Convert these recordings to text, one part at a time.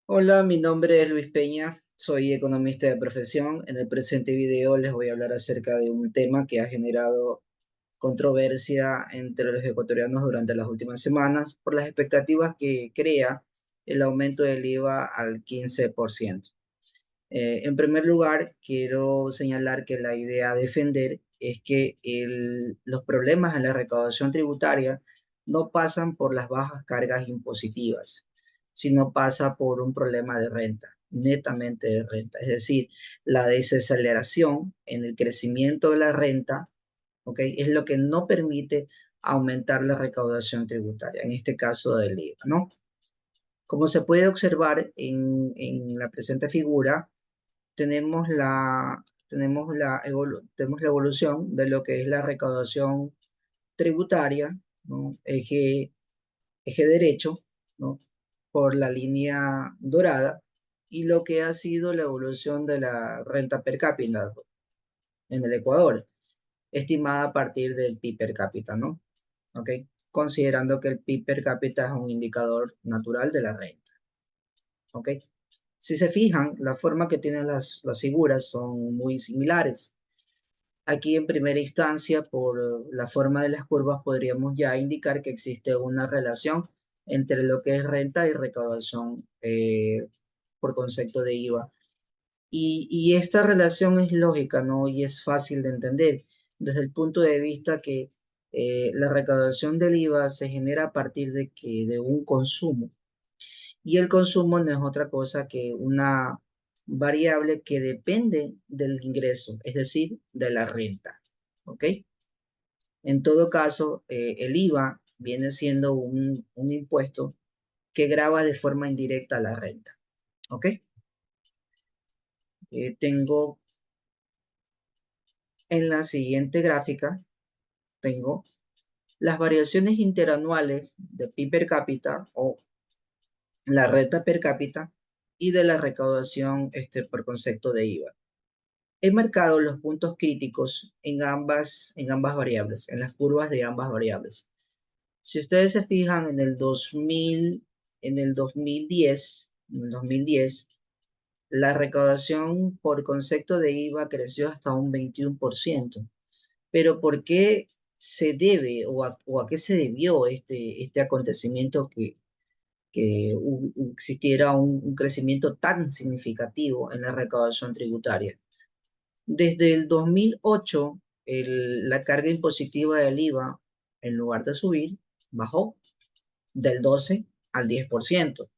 Hola, mi nombre es Luis Peña, soy economista de profesión. En el presente video les voy a hablar acerca de un tema que ha generado controversia entre los ecuatorianos durante las últimas semanas por las expectativas que crea el aumento del IVA al 15%. En primer lugar, quiero señalar que la idea a defender es que los problemas en la recaudación tributaria no pasan por las bajas cargas impositivas, sino pasa por un problema de renta, netamente de renta. Es decir, la desaceleración en el crecimiento de la renta, ¿ok? Es lo que no permite aumentar la recaudación tributaria, en este caso del IVA, ¿no? Como se puede observar en la presente figura, tenemos la evolución de lo que es la recaudación tributaria, ¿no? Eje derecho, ¿no? Por la línea dorada, y lo que ha sido la evolución de la renta per cápita en el Ecuador, estimada a partir del PIB per cápita, ¿no? ¿Ok? Considerando que el PIB per cápita es un indicador natural de la renta, ¿ok? Si se fijan, la forma que tienen las figuras son muy similares. Aquí en primera instancia, por la forma de las curvas, podríamos ya indicar que existe una relación entre lo que es renta y recaudación por concepto de IVA. Y esta relación es lógica, ¿no? Y es fácil de entender desde el punto de vista que la recaudación del IVA se genera a partir de un consumo. Y el consumo no es otra cosa que una variable que depende del ingreso, es decir, de la renta. ¿Ok? En todo caso, el IVA viene siendo un impuesto que grava de forma indirecta la renta. ¿Ok? Tengo en la siguiente gráfica, tengo las variaciones interanuales de PIB per cápita o la renta per cápita y de la recaudación por concepto de IVA. He marcado los puntos críticos en ambas variables, en las curvas de ambas variables. Si ustedes se fijan en el 2010, la recaudación por concepto de IVA creció hasta un 21%. Pero ¿por qué se debe o a qué se debió este acontecimiento que existiera un crecimiento tan significativo en la recaudación tributaria? Desde el 2008, la carga impositiva del IVA, en lugar de subir, bajó del 12 al 10%.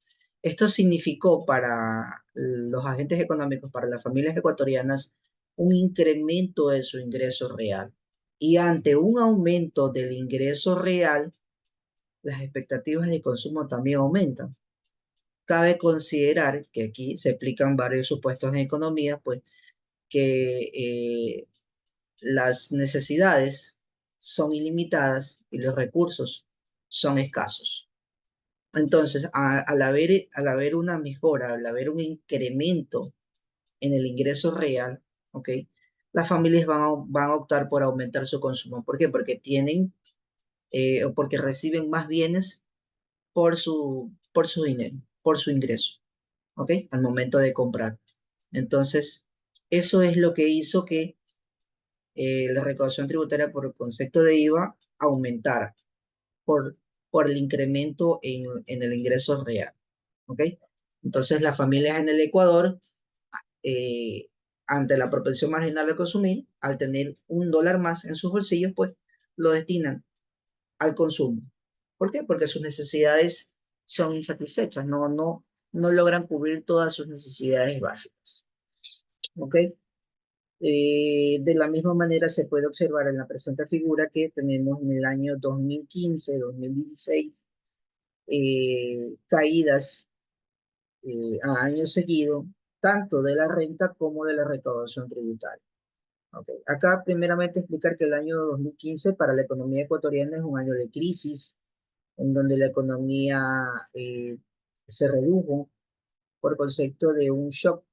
Esto significó para los agentes económicos, para las familias ecuatorianas, un incremento de su ingreso real. Y ante un aumento del ingreso real, las expectativas de consumo también aumentan. Cabe considerar que aquí se aplican varios supuestos en economía, pues que las necesidades son ilimitadas y los recursos son escasos. Entonces, al haber una mejora, al haber un incremento en el ingreso real, ¿ok? Las familias van a optar por aumentar su consumo. ¿Por qué? Porque o porque reciben más bienes por su dinero, por su ingreso, ¿ok? Al momento de comprar. Entonces, eso es lo que hizo que la recaudación tributaria por concepto de IVA aumentara por, por el incremento en el ingreso real. ¿Ok? Entonces, las familias en el Ecuador, eh, ante la propensión marginal de consumir, al tener $1 más en sus bolsillos, pues lo destinan al consumo. ¿Por qué? Porque sus necesidades son insatisfechas, no logran cubrir todas sus necesidades básicas. ¿Ok? De la misma manera se puede observar en la presente figura que tenemos en el año 2015, 2016, caídas a año seguido, tanto de la renta como de la recaudación tributaria. Okay. Acá, primeramente, explicar que el año 2015 para la economía ecuatoriana es un año de crisis, en donde la economía eh, se redujo por concepto de un shock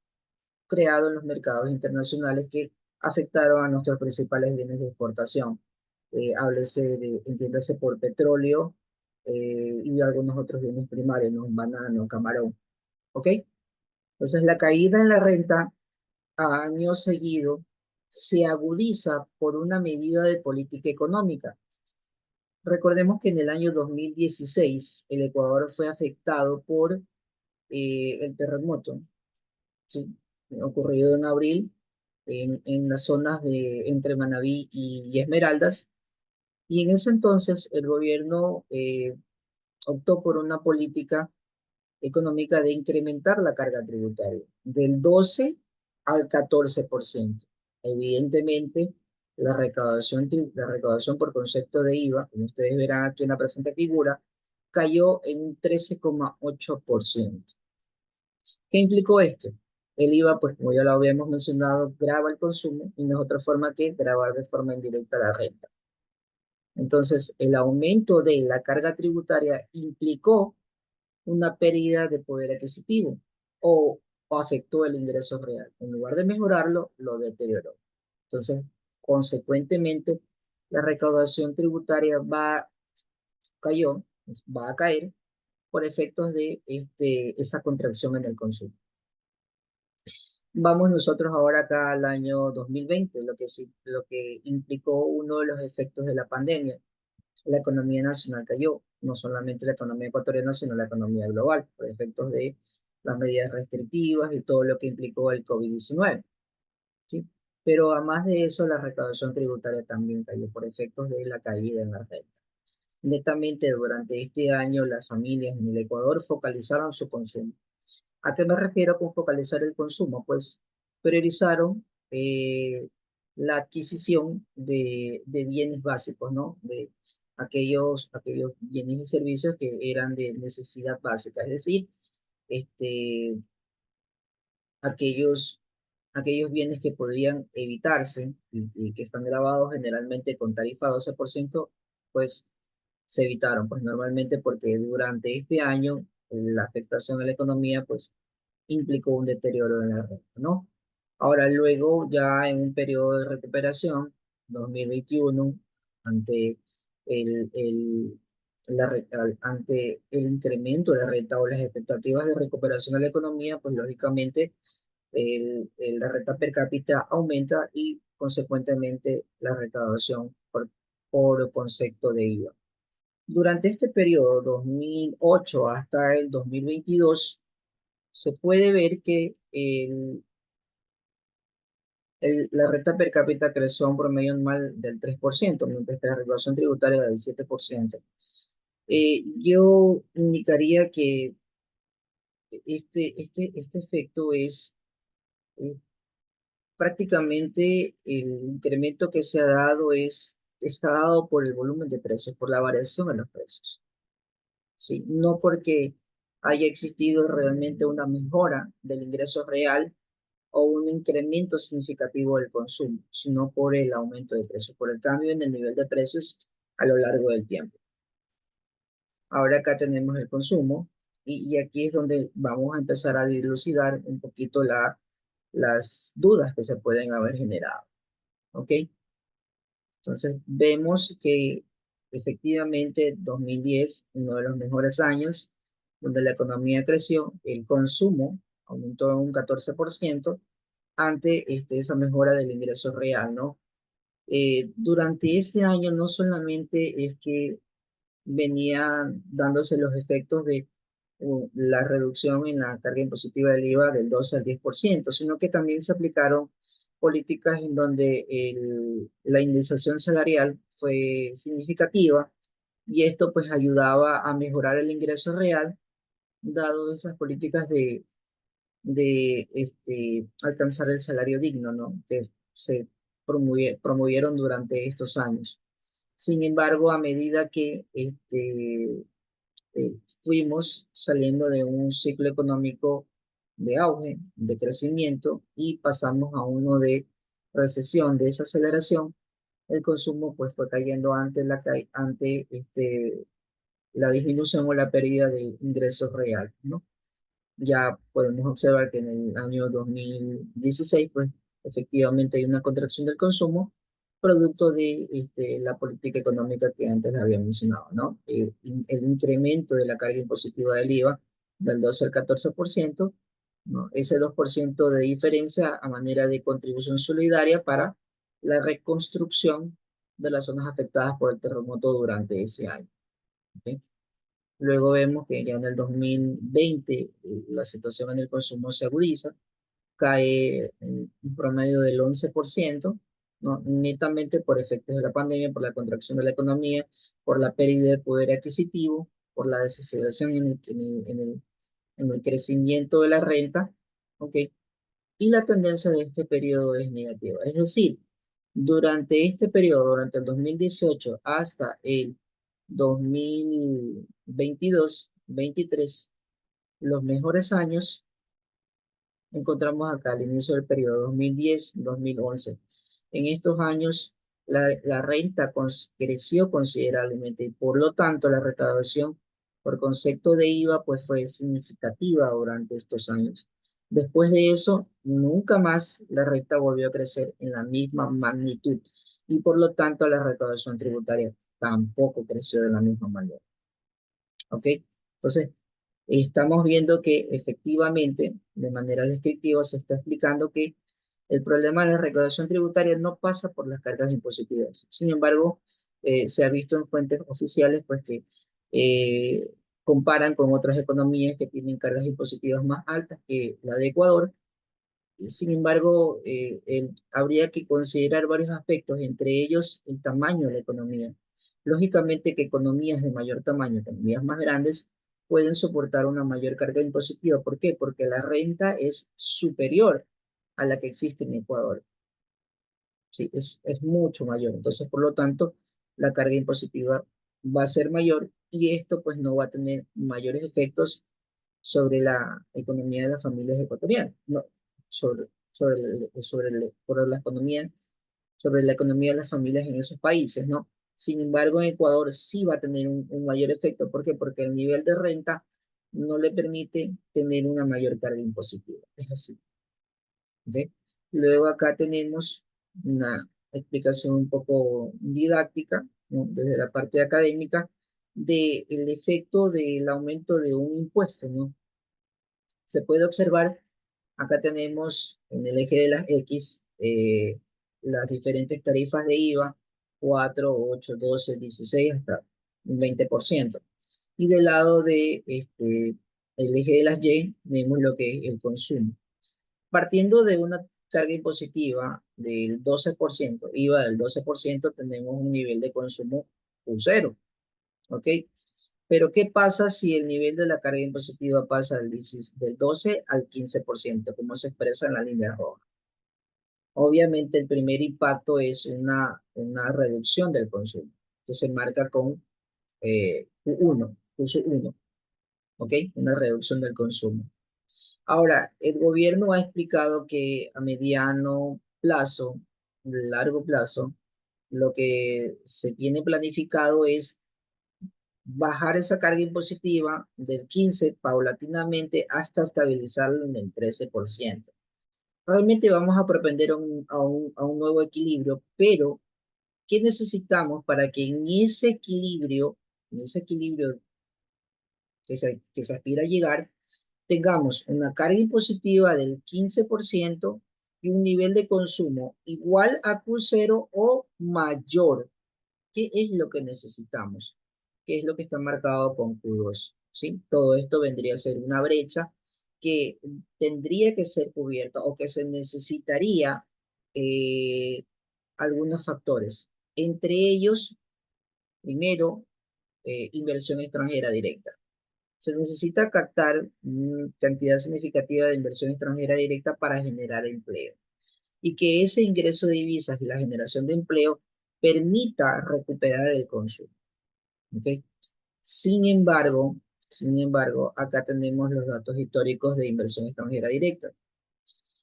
creado en los mercados internacionales que afectaron a nuestros principales bienes de exportación. Entiéndase por petróleo y algunos otros bienes primarios, ¿no? Banano, camarón. ¿ok? Entonces la caída en la renta a año seguido se agudiza por una medida de política económica. Recordemos que en el año 2016 el Ecuador fue afectado por el terremoto, ¿sí? Ocurrido en abril en las zonas de entre Manabí y Esmeraldas. Y en ese entonces el gobierno optó por una política económica de incrementar la carga tributaria del 12 al 14%. Evidentemente, la recaudación por concepto de IVA, como ustedes verán aquí en la presente figura, cayó en un 13,8%. ¿Qué implicó esto? El IVA, pues como ya lo habíamos mencionado, grava el consumo y no es otra forma que gravar de forma indirecta la renta. Entonces, el aumento de la carga tributaria implicó una pérdida de poder adquisitivo o, o afectó el ingreso real. En lugar de mejorarlo, lo deterioró. Entonces, consecuentemente, la recaudación tributaria cayó, va a caer por efectos de esa contracción en el consumo. Vamos nosotros ahora acá al año 2020, lo que implicó uno de los efectos de la pandemia. La economía nacional cayó, no solamente la economía ecuatoriana, sino la economía global, por efectos de las medidas restrictivas y todo lo que implicó el COVID-19, ¿sí? Pero además de eso, la recaudación tributaria también cayó por efectos de la caída en la renta. Netamente, durante este año, las familias en el Ecuador focalizaron su consumo. ¿A qué me refiero con focalizar el consumo? Pues priorizaron la adquisición de bienes básicos, ¿no? De aquellos bienes y servicios que eran de necesidad básica, es decir, este, aquellos, aquellos bienes que podían evitarse y que están grabados generalmente con tarifa 12%, pues se evitaron, pues normalmente porque durante este año la afectación a la economía, pues implicó un deterioro en la renta, ¿no? Ahora, luego, ya en un periodo de recuperación, 2021, ante ante el incremento de la renta o las expectativas de recuperación de la economía, pues lógicamente la renta per cápita aumenta y consecuentemente la recaudación por concepto de IVA. Durante este periodo, 2008 hasta el 2022, se puede ver que la renta per cápita creció a un promedio anual del 3%, mientras que la recaudación tributaria del 7%. Yo indicaría que este efecto es eh, prácticamente el incremento que se ha dado está dado por el volumen de precios, por la variación en los precios, ¿sí? No porque haya existido realmente una mejora del ingreso real o un incremento significativo del consumo, sino por el aumento de precios, por el cambio en el nivel de precios a lo largo del tiempo. Ahora acá tenemos el consumo y aquí es donde vamos a empezar a dilucidar un poquito las dudas que se pueden haber generado, ¿ok? Entonces vemos que efectivamente 2010, uno de los mejores años, donde la economía creció, el consumo aumentó en un 14%, ante esa mejora del ingreso real, ¿no? Durante ese año no solamente es que venían dándose los efectos de la reducción en la carga impositiva del IVA del 12 al 10%, sino que también se aplicaron políticas en donde la indexación salarial fue significativa y esto pues ayudaba a mejorar el ingreso real, dado esas políticas de alcanzar el salario digno, ¿no? Que se promovieron durante estos años. Sin embargo, a medida que fuimos saliendo de un ciclo económico de auge, de crecimiento, y pasamos a uno de recesión, de desaceleración, el consumo pues fue cayendo ante la disminución o la pérdida de ingresos reales, ¿no? Ya podemos observar que en el año 2016, pues efectivamente hay una contracción del consumo, producto de la política económica que antes había mencionado, ¿no? El incremento de la carga impositiva del IVA del 12 al 14%, ¿no? Ese 2% de diferencia a manera de contribución solidaria para la reconstrucción de las zonas afectadas por el terremoto durante ese año. ¿Ok? Luego vemos que ya en el 2020 la situación en el consumo se agudiza, cae en un promedio del 11%, ¿no? Netamente por efectos de la pandemia, por la contracción de la economía, por la pérdida de poder adquisitivo, por la desaceleración en el crecimiento de la renta, ¿ok? Y la tendencia de este periodo es negativa. Es decir, durante este periodo, durante el 2018 hasta el 2022-23, los mejores años encontramos acá al inicio del periodo 2010-2011. En estos años, la renta creció considerablemente y por lo tanto la recaudación por concepto de IVA pues fue significativa durante estos años. Después de eso, nunca más la renta volvió a crecer en la misma magnitud y por lo tanto la recaudación tributaria tampoco creció de la misma manera. ¿Ok? Entonces, estamos viendo que efectivamente, de manera descriptiva, se está explicando que el problema de la recaudación tributaria no pasa por las cargas impositivas. Sin embargo, se ha visto en fuentes oficiales pues que comparan con otras economías que tienen cargas impositivas más altas que la de Ecuador. Sin embargo, habría que considerar varios aspectos, entre ellos el tamaño de la economía. Lógicamente que economías de mayor tamaño, economías más grandes, pueden soportar una mayor carga impositiva. ¿Por qué? Porque la renta es superior a la que existe en Ecuador. Sí, es mucho mayor. Entonces, por lo tanto, la carga impositiva va a ser mayor y esto pues no va a tener mayores efectos sobre la economía de las familias ecuatorianas, no, sobre la economía de las familias en esos países, ¿no? Sin embargo, en Ecuador sí va a tener un mayor efecto. ¿Por qué? Porque el nivel de renta no le permite tener una mayor carga impositiva. Es así. ¿Ok? Luego acá tenemos una explicación un poco didáctica, ¿no? Desde la parte académica, del efecto del aumento de un impuesto, ¿no? Se puede observar, acá tenemos en el eje de las X las diferentes tarifas de IVA, 4, 8, 12, 16 hasta un 20%. Y del lado de el eje de las Y tenemos lo que es el consumo. Partiendo de una carga impositiva del 12%, IVA del 12%, tenemos un nivel de consumo cero, ¿ok? Pero ¿qué pasa si el nivel de la carga impositiva pasa del 12 al 15%, como se expresa en la línea roja? Obviamente el primer impacto es una reducción del consumo, que se marca con Q1, Q1, ¿ok? Una reducción del consumo. Ahora, el gobierno ha explicado que a mediano plazo, largo plazo, lo que se tiene planificado es bajar esa carga impositiva del 15 paulatinamente hasta estabilizarlo en el 13%. Realmente vamos a propender a un nuevo equilibrio, pero ¿qué necesitamos para que en ese equilibrio que se aspira a llegar, tengamos una carga impositiva del 15% y un nivel de consumo igual a Q0 o mayor? ¿Qué es lo que necesitamos? ¿Qué es lo que está marcado con Q2? ¿Sí? Todo esto vendría a ser una brecha que tendría que ser cubierta o que se necesitaría eh, algunos factores. Entre ellos, primero, inversión extranjera directa. Se necesita captar una cantidad significativa de inversión extranjera directa para generar empleo y que ese ingreso de divisas y la generación de empleo permita recuperar el consumo. ¿Ok? Sin embargo, acá tenemos los datos históricos de inversión extranjera directa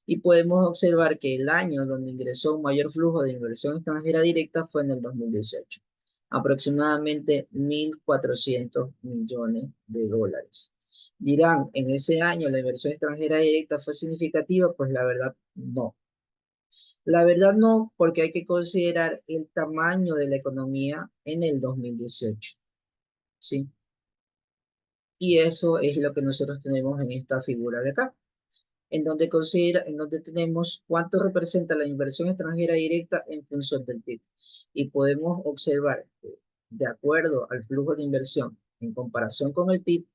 y podemos observar que el año donde ingresó un mayor flujo de inversión extranjera directa fue en el 2018, aproximadamente 1.400 millones de dólares. Dirán, ¿en ese año la inversión extranjera directa fue significativa? Pues la verdad, no. La verdad no, porque hay que considerar el tamaño de la economía en el 2018, ¿sí? Y eso es lo que nosotros tenemos en esta figura de acá, en donde tenemos cuánto representa la inversión extranjera directa en función del PIB. Y podemos observar que, de acuerdo al flujo de inversión en comparación con el PIB,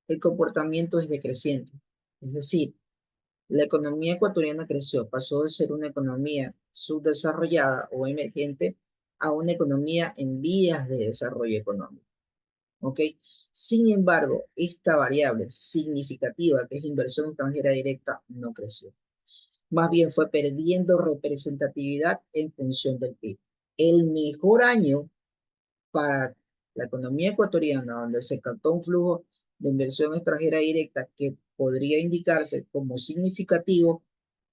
el comportamiento es decreciente. Es decir, la economía ecuatoriana creció, pasó de ser una economía subdesarrollada o emergente a una economía en vías de desarrollo económico. ¿Ok? Sin embargo, esta variable significativa, que es inversión extranjera directa, no creció. Más bien fue perdiendo representatividad en función del PIB. El mejor año para la economía ecuatoriana, donde se captó un flujo de inversión extranjera directa que podría indicarse como significativo,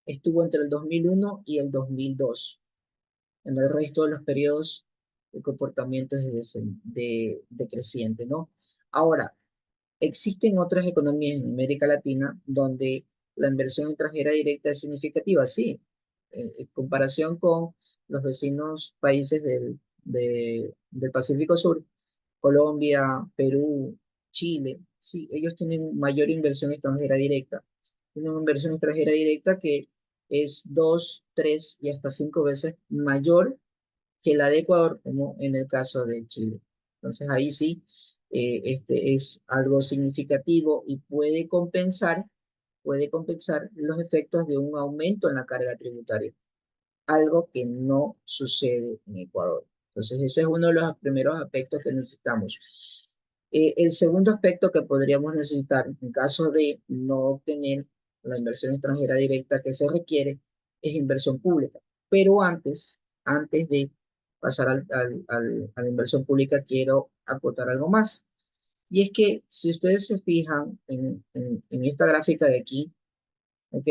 estuvo entre el 2001 y el 2002. En el resto de los periodos, el comportamiento es decreciente, ¿no? Ahora, existen otras economías en América Latina donde la inversión extranjera directa es significativa, sí, en comparación con los vecinos países del Pacífico Sur, Colombia, Perú, Chile, sí, ellos tienen mayor inversión extranjera directa. Tienen una inversión extranjera directa que es dos, tres y hasta cinco veces mayor que la de Ecuador, como en el caso de Chile. Entonces ahí sí, este es algo significativo y puede compensar los efectos de un aumento en la carga tributaria, algo que no sucede en Ecuador. Entonces ese es uno de los primeros aspectos que necesitamos. El segundo aspecto que podríamos necesitar en caso de no obtener la inversión extranjera directa que se requiere es inversión pública. Pero antes de pasar a la inversión pública, quiero acotar algo más. Y es que si ustedes se fijan en esta gráfica de aquí, ¿ok?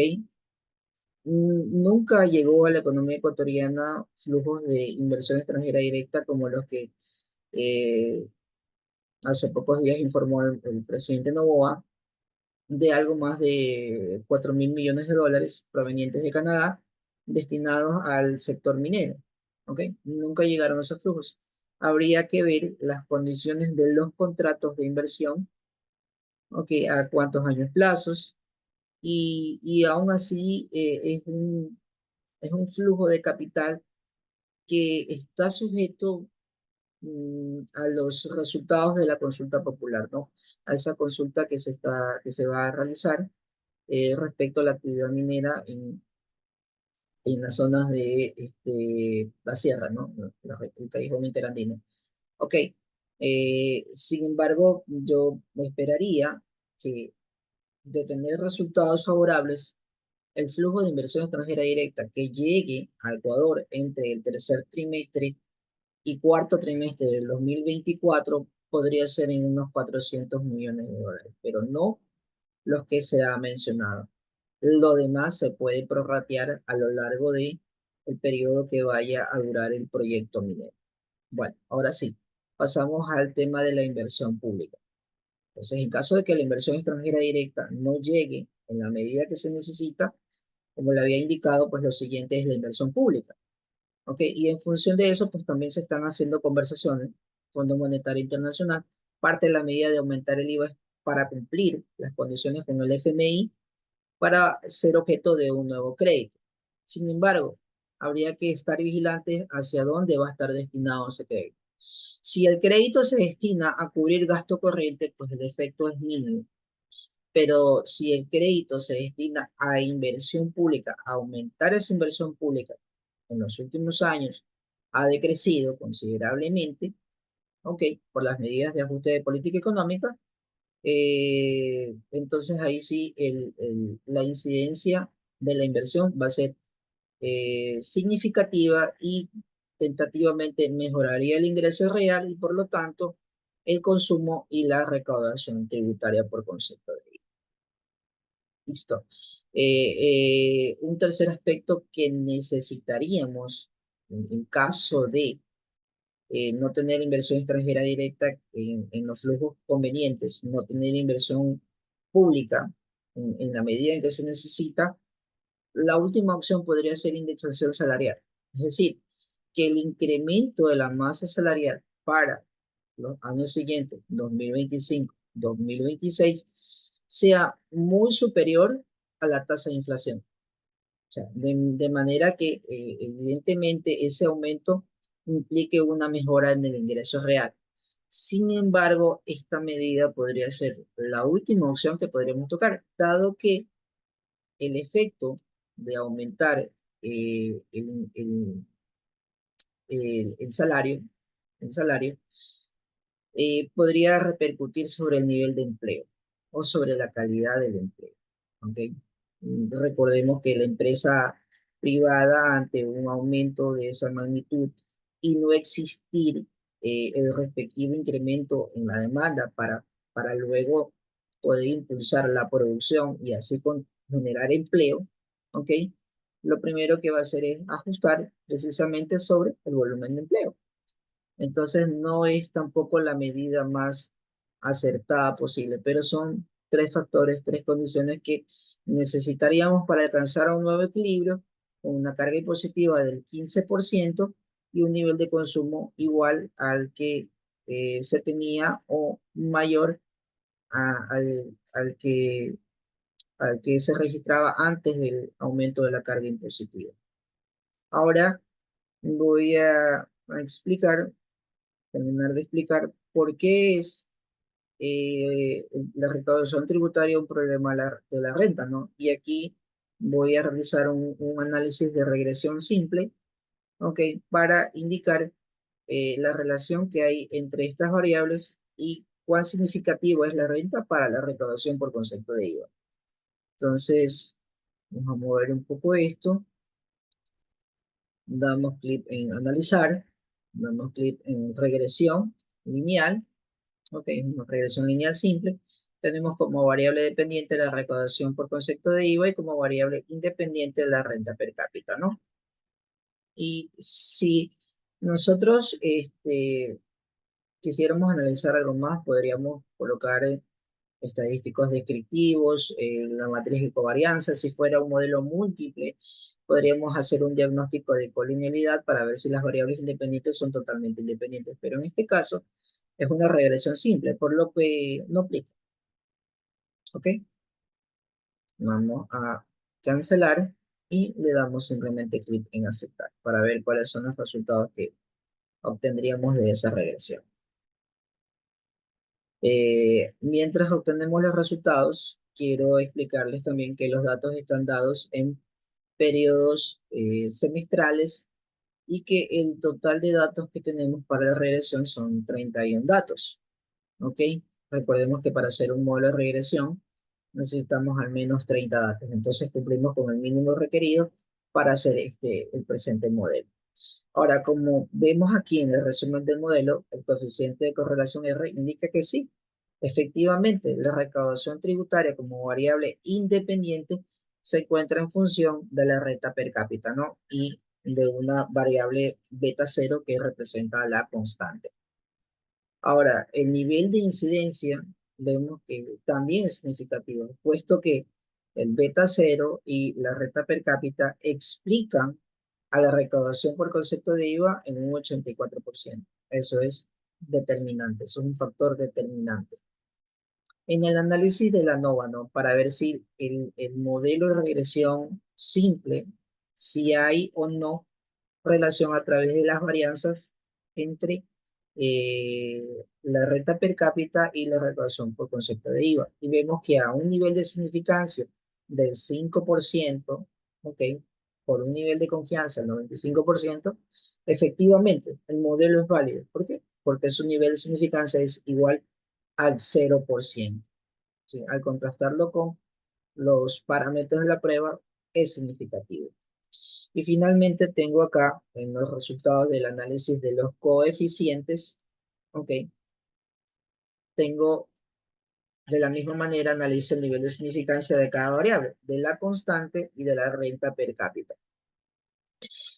Nunca llegó a la economía ecuatoriana flujos de inversión extranjera directa como los que eh, hace pocos días informó el presidente Noboa, de algo más de 4.000 millones de dólares provenientes de Canadá destinados al sector minero. ¿Ok? Nunca llegaron esos flujos. Habría que ver las condiciones de los contratos de inversión, ¿ok? A cuántos años plazos, y aún así es un flujo de capital que está sujeto a los resultados de la consulta popular, ¿no? A esa consulta que se va a realizar respecto a la actividad minera en las zonas de la sierra, ¿no? El Callejón Interandino. Ok. Sin embargo, yo esperaría que de tener resultados favorables, el flujo de inversión extranjera directa que llegue a Ecuador entre el tercer trimestre y cuarto trimestre del 2024 podría ser en unos 400 millones de dólares, pero no los que se ha mencionado. Lo demás se puede prorratear a lo largo de el periodo que vaya a durar el proyecto minero. Bueno, ahora sí, pasamos al tema de la inversión pública. Entonces, en caso de que la inversión extranjera directa no llegue en la medida que se necesita, como le había indicado, pues lo siguiente es la inversión pública. ¿Ok? Y en función de eso, pues también se están haciendo conversaciones, Fondo Monetario Internacional, parte de la medida de aumentar el IVA es para cumplir las condiciones con el FMI para ser objeto de un nuevo crédito. Sin embargo, habría que estar vigilantes hacia dónde va a estar destinado ese crédito. Si el crédito se destina a cubrir gasto corriente, pues el efecto es mínimo. Pero si el crédito se destina a inversión pública, a aumentar esa inversión pública en los últimos años, ha decrecido considerablemente, ¿ok? Por las medidas de ajuste de política económica, entonces ahí sí la incidencia de la inversión va a ser significativa y tentativamente mejoraría el ingreso real y por lo tanto el consumo y la recaudación tributaria por concepto de IVA. Listo. Un tercer aspecto que necesitaríamos en caso de no tener inversión extranjera directa en los flujos convenientes, no tener inversión pública en la medida en que se necesita, la última opción podría ser indexación salarial. Es decir, que el incremento de la masa salarial para los años siguientes, 2025, 2026, sea muy superior a la tasa de inflación. O sea, de manera que evidentemente ese aumento implique una mejora en el ingreso real. Sin embargo, esta medida podría ser la última opción que podríamos tocar, dado que el efecto de aumentar el salario, el salario podría repercutir sobre el nivel de empleo o sobre la calidad del empleo. ¿Ok? Recordemos que la empresa privada, ante un aumento de esa magnitud y no existir el respectivo incremento en la demanda para luego poder impulsar la producción y así generar empleo, ¿ok? Lo primero que va a hacer es ajustar precisamente sobre el volumen de empleo. Entonces no es tampoco la medida más acertada posible, pero son tres factores, tres condiciones que necesitaríamos para alcanzar un nuevo equilibrio con una carga impositiva del 15% y un nivel de consumo igual al que se tenía o mayor al que se registraba antes del aumento de la carga impositiva. Ahora voy a explicar, terminar de explicar por qué es la recaudación tributaria un problema de la renta, ¿no? Y aquí voy a realizar un análisis de regresión simple, ¿ok? Para indicar la relación que hay entre estas variables y cuán significativa es la renta para la recaudación por concepto de IVA. Entonces, vamos a mover un poco esto, damos clic en analizar, damos clic en regresión lineal. Ok, una regresión lineal simple. Tenemos como variable dependiente la recaudación por concepto de IVA y como variable independiente la renta per cápita, ¿no? Y si nosotros quisiéramos analizar algo más, podríamos colocar estadísticos descriptivos, la matriz de covarianza. Si fuera un modelo múltiple, podríamos hacer un diagnóstico de colinealidad para ver si las variables independientes son totalmente independientes. Pero en este caso es una regresión simple, por lo que no aplica. ¿Ok? Vamos a cancelar y le damos simplemente clic en aceptar para ver cuáles son los resultados que obtendríamos de esa regresión. Mientras obtenemos los resultados, quiero explicarles también que los datos están dados en periodos semestrales y que el total de datos que tenemos para la regresión son 31 datos. ¿Ok? Recordemos que para hacer un modelo de regresión necesitamos al menos 30 datos. Entonces cumplimos con el mínimo requerido para hacer el presente modelo. Ahora, como vemos aquí en el resumen del modelo, el coeficiente de correlación R indica que sí, efectivamente, la recaudación tributaria como variable independiente se encuentra en función de la renta per cápita, ¿no? Y de una variable beta cero que representa la constante. Ahora, el nivel de incidencia vemos que también es significativo, puesto que el beta cero y la renta per cápita explican a la recaudación por concepto de IVA en un 84%. Eso es determinante, eso es un factor determinante. En el análisis de la ANOVA, ¿no? Para ver si el modelo de regresión simple, si hay o no relación a través de las varianzas entre la renta per cápita y la recaudación por concepto de IVA. Y vemos que a un nivel de significancia del 5%, ¿ok? Por un nivel de confianza del 95%, efectivamente el modelo es válido. ¿Por qué? Porque su nivel de significancia es igual al 0%. ¿Sí? Al contrastarlo con los parámetros de la prueba, es significativo. Y finalmente tengo acá en los resultados del análisis de los coeficientes, ok, tengo de la misma manera analizo el nivel de significancia de cada variable, de la constante y de la renta per cápita.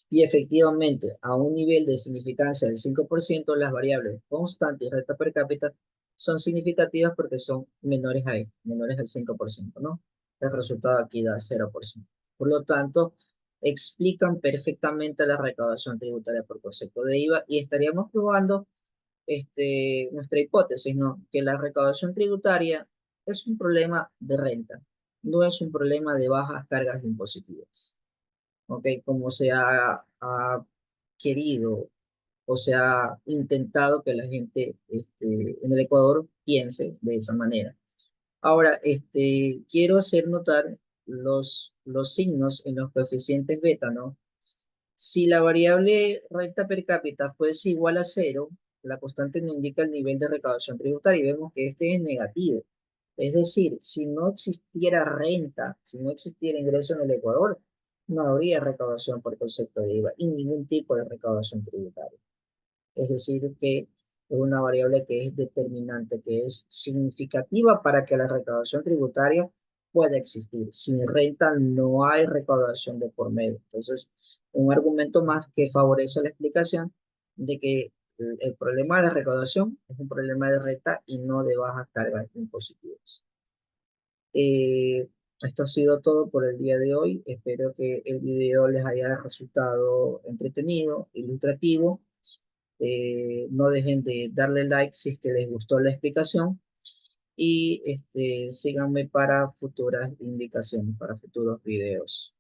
Y efectivamente, a un nivel de significancia del 5%, las variables constante y renta per cápita son significativas porque son menores a esto, menores al 5%, ¿no? El resultado aquí da 0%. Por lo tanto, explican perfectamente la recaudación tributaria por concepto de IVA y estaríamos probando nuestra hipótesis, ¿no? Que la recaudación tributaria es un problema de renta, no es un problema de bajas cargas impositivas, ¿ok? Como ha querido o se ha intentado que la gente en el Ecuador piense de esa manera. Ahora, quiero hacer notar los signos en los coeficientes beta, ¿no? Si la variable renta per cápita fuese igual a cero, la constante no indica el nivel de recaudación tributaria y vemos que este es negativo. Es decir, si no existiera renta, si no existiera ingreso en el Ecuador, no habría recaudación por concepto de IVA y ningún tipo de recaudación tributaria. Es decir, que es una variable que es determinante, que es significativa para que la recaudación tributaria pueda existir. Sin renta no hay recaudación de por medio. Entonces, un argumento más que favorece la explicación de que el problema de la recaudación es un problema de renta y no de bajas cargas impositivas. Eh, Esto ha sido todo por el día de hoy. Espero que el video les haya resultado entretenido, ilustrativo. No dejen de darle like si es que les gustó la explicación y síganme para futuras indicaciones, para futuros videos.